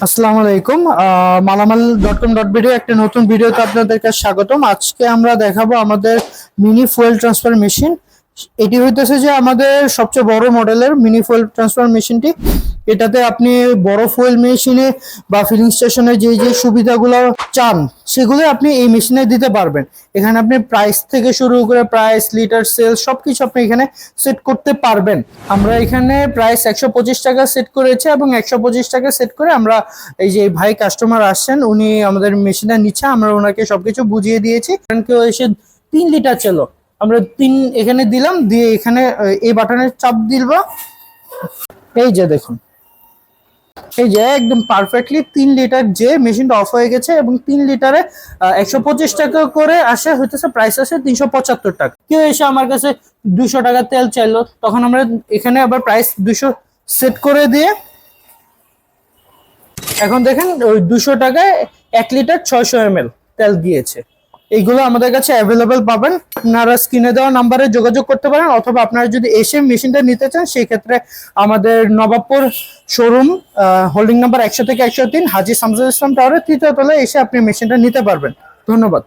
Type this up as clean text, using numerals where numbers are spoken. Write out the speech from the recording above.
আসসালামু আলাইকুম। মালামাল.com.bd একটা নতুন ভিডিওতে আপনাদেরকে স্বাগতম। আজকে আমরা দেখাবো আমাদের মিনি ফুয়েল ট্রান্সফার মেশিন। এটি হইতেছে যে আমাদের সবচেয়ে বড় মডেলের মিনি ফুয়েল ট্রান্সফার মেশিনটি। এটাতে আপনি বড় ফুয়েল মেশিনে বা ফিলিং স্টেশনে যে যে সুবিধাগুলো চান সেগুলো আপনি এই মেশিনে দিতে পারবেন। এখানে আপনি প্রাইস থেকে শুরু করে প্রাইস, লিটার, সেল সবকিছু আপনি এখানে সেট করতে পারবেন। আমরা এখানে প্রাইস 125 টাকা সেট করেছি এবং 125 টাকা সেট করে আমরা এই যে ভাই কাস্টমার আসছেন, উনি আমাদের মেশিনটা নিচ্ছে, আমরা ওনাকে সবকিছু বুঝিয়ে দিয়েছি। কারণ কেউ এসে 3 লিটার ছিল, আমরা 3 এখানে দিলাম, দিয়ে এখানে এই বাটনের চাপ দিব, এই যে দেখুন, এই যে একদম পারফেক্টলি 3 লিটার যে মেশিনটা অফ হয়ে গেছে এবং 3 লিটারে 125 টাকা করে আসে, হইতেছে প্রাইস আছে 375 টাকা। কেউ এসে আমার কাছে 200 টাকা তেল চাইলো, তখন আমরা এখানে আবার প্রাইস 200 সেট করে দিয়ে এখন দেখেন ওই 200 টাকায় 1 লিটার 600 ml তেল দিয়েছে। এইগুলো আমাদের কাছে অ্যাভেলেবেল পাবেন। আপনারা স্ক্রিনে দেওয়া নাম্বারে যোগাযোগ করতে পারেন, অথবা আপনারা যদি এসে মেশিনটা নিতে চান সেই ক্ষেত্রে আমাদের নবাবপুর শোরুম, হোল্ডিং নাম্বার 100 থেকে 103, হাজী শামসুল ইসলাম টাওয়ারের 3য় তলায় এসে আপনি মেশিনটা নিতে পারবেন। ধন্যবাদ।